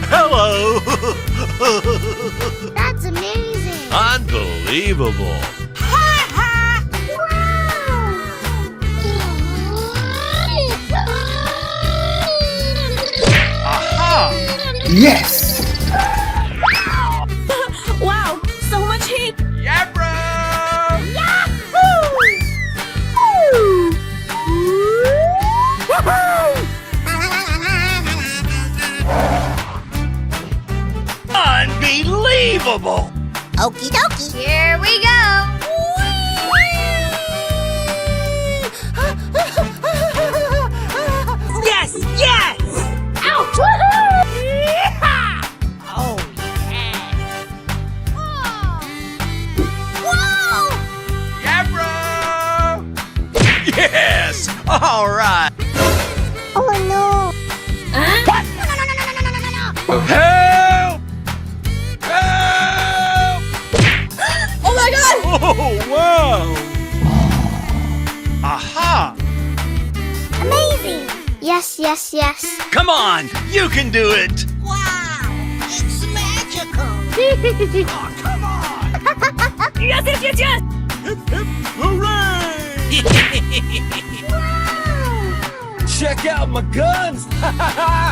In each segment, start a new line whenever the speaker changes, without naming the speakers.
Hello.
That's amazing.
Unbelievable. Aha!
Yes!
Wow, so much heat!
Yeah, bro! Unbelievable!
Okie dokie. Here we go.
Yes, yes!
Ouch! Woohoo!
Oh, yeah!
Whoa!
Yeah, bro! Yes! All right!
Oh no!
Huh?
Help! Help!
Oh my god!
Oh, wow! Aha!
Amazing! Yes, yes, yes.
Come on! You can do it!
Wow! It's magical!
Oh, come on!
Yes, yes, yes, yes!
Hip, hip, hooray!
Wow!
Check out my guns!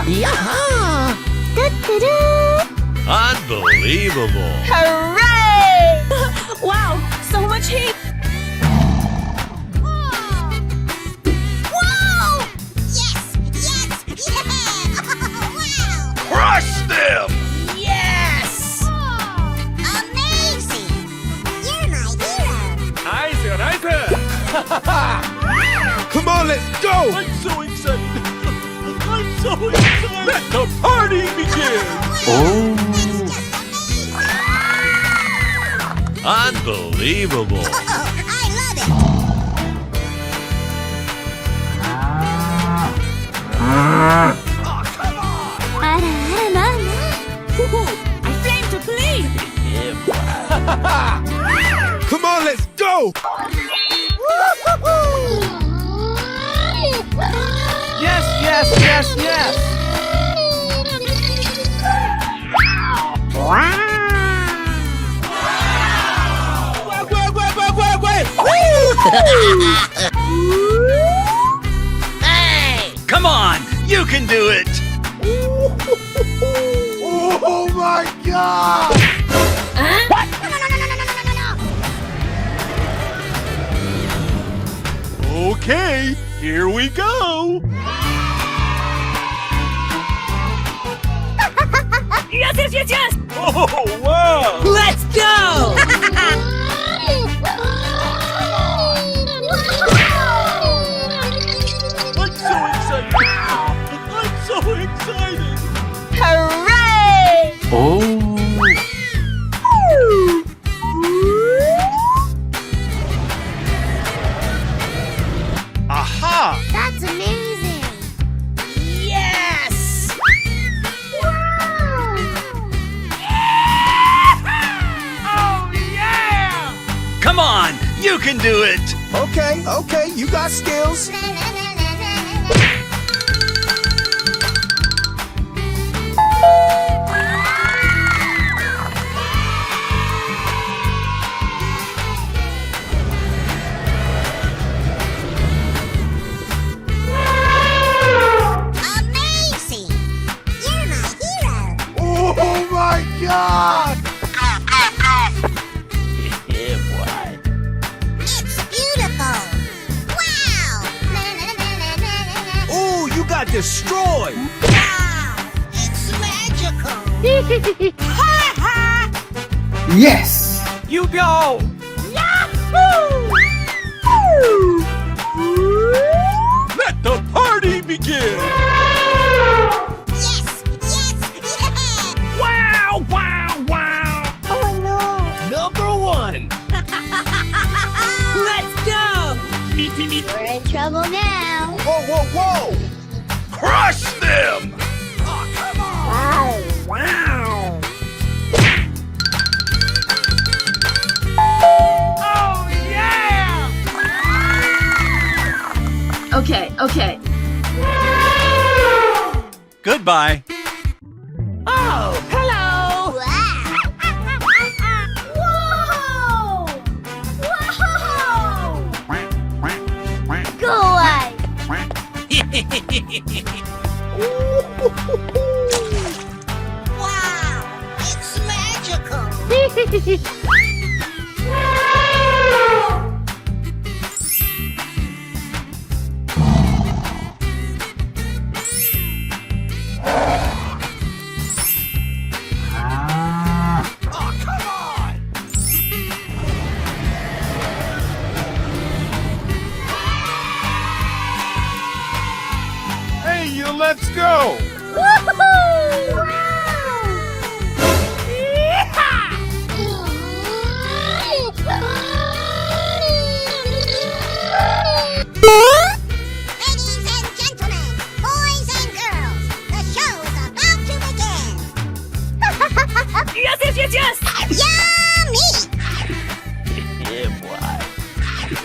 Yeah!
Da-da-da!
Unbelievable!
Hooray! Wow, so much heat!
Whoa! Yes! Yes! Yeah! Wow!
Crush them!
Yes!
Amazing! You're my hero!
Nice, nice!
Come on, let's go!
I'm so excited! I'm so excited! Let the party begin!
Oh!
Unbelievable!
I love it!
Oh, come on!
I flame to bleed!
Come on, let's go!
Yes, yes, yes, yes!
Hey!
Come on! You can do it!
Oh my God!
Huh?
Okay, here we go!
Yes, yes, yes, yes!
Oh, wow!
Let's go!
I'm so excited! I'm so excited!
Hooray!
Oh!
Aha!
That's amazing!
Yes!
Wow!
Oh, yeah!
Come on! You can do it!
Okay, okay, you got skills.
Amazing! You're my hero!
Oh my God!
It's beautiful! Wow!
Oh, you got destroyed!
Wow! It's magical!
Yes!
You go! Let the party begin!
Yes! Yes! Yeah!
Wow! Wow! Wow!
Oh no!
Number one!
Let's go!
We're in trouble now!
Whoa, whoa, whoa!
Crush them! Oh, come on!
Wow!
Oh, yeah!
Okay, okay.
Goodbye.
Oh, hello.
Whoa! Go away! Wow! It's magical!
Oh, come on! Hey, you, let's go!
Ladies and gentlemen, boys and girls, the show is about to begin.
Yes, yes, yes, yes.
Yummy!
Yeah, boy.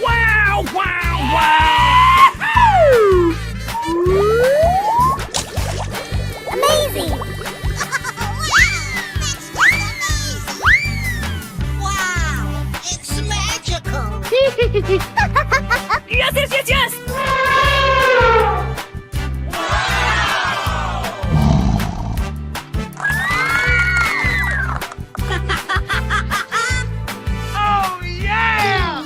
Wow, wow, wow.
Amazing! Wow, that's just amazing! Wow, it's magical!
Yes, yes, yes, yes. Oh, yeah.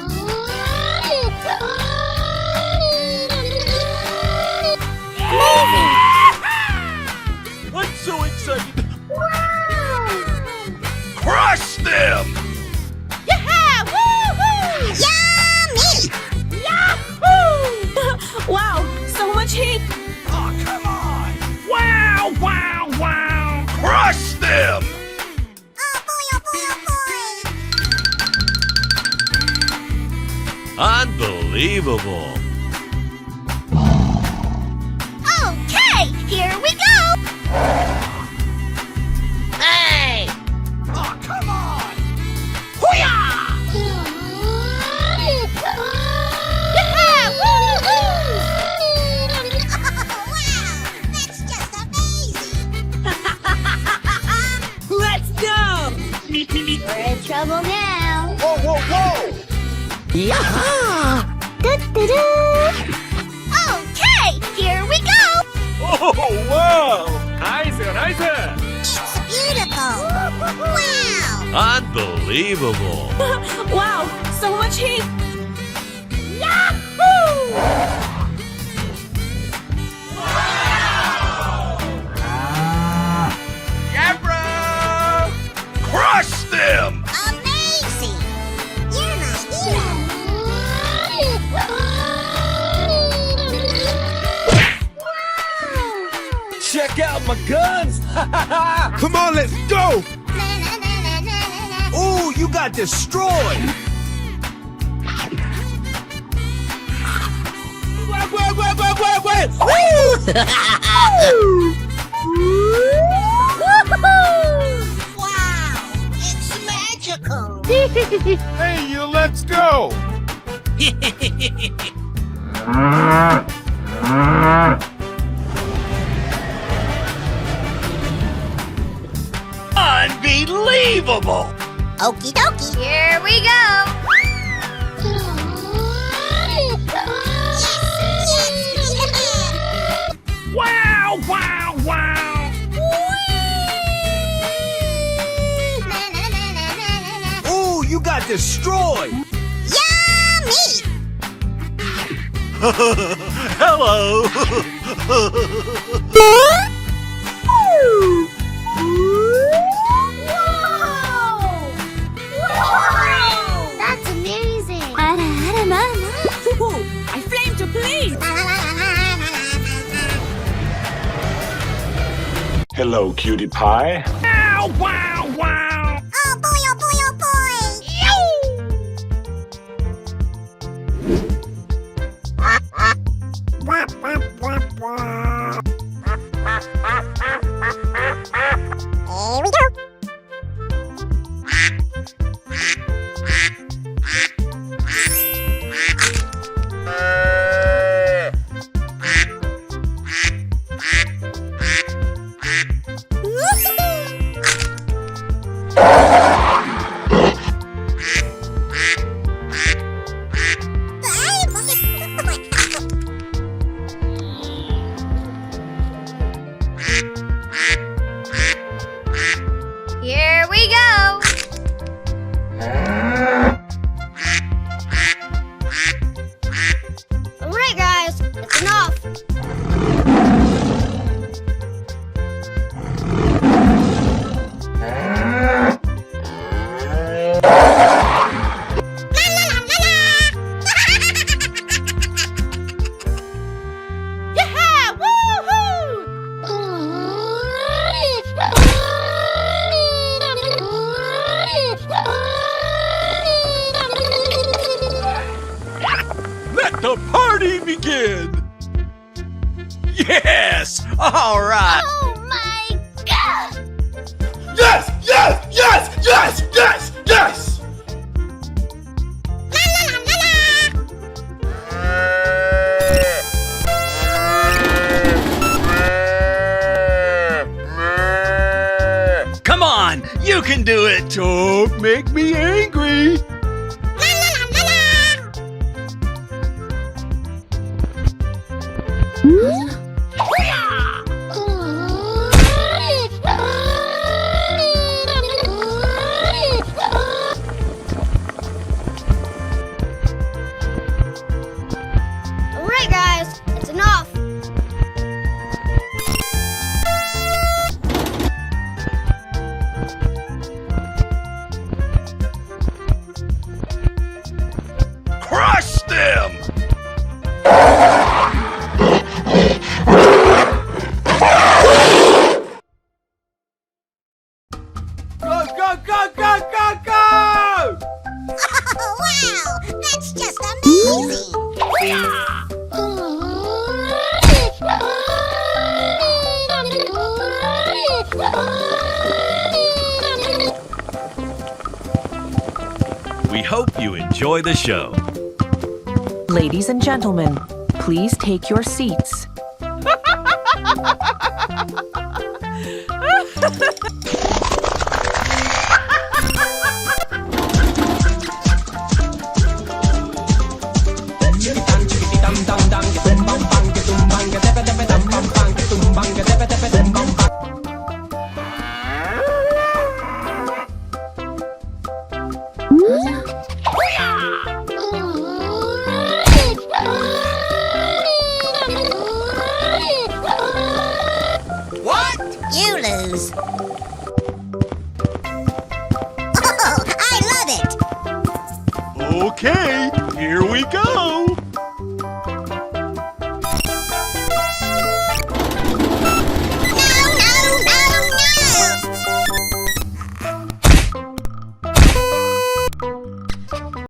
I'm so excited.
Crush them!
Yeah! Woo-hoo! Yummy!
Yahoo! Wow, so much heat.
Oh, come on!
Wow, wow, wow.
Crush them!
Oh boy, oh boy, oh boy!
Unbelievable.
Okay, here we go! Hey!
Oh, come on!
Yeah! Woo-hoo! Wow, that's just amazing!
Let's go.
We're in trouble now.
Whoa, whoa, whoa!
Yeah.
Okay, here we go!
Oh, wow.
Nice, nice.
It's beautiful! Wow!
Unbelievable.
Wow, so much heat. Yahoo!
Abra! Crush them!
Amazing! You're my hero!
Check out my guns! Come on, let's go! Ooh, you got destroyed! Wait!
Wow! It's magical!
Hey, you, let's go!
Unbelievable.
Okie dokie! Here we go!
Wow, wow, wow.
Ooh, you got destroyed!
Yummy!
Hello.
Whoa! That's amazing!
Ooh, I flame to please.
Hello, cutie pie.
Wow, wow, wow.
Oh boy, oh boy, oh boy! Here we go! Woohoo!
Yes! All right!
Oh my god!
Yes! Yes! Yes! Yes! Yes! Yes!
La la la la la!
Come on! You can do it! Don't make me angry!
La la la la la! Alright guys, it's enough.
Crush them!
Go! Go! Go! Go! Go! Go!
Oh wow, that's just amazing.
We hope you enjoy the show.
Ladies and gentlemen, please take your seats.
What? You lose. Oh, I love it.
Okay, here we go!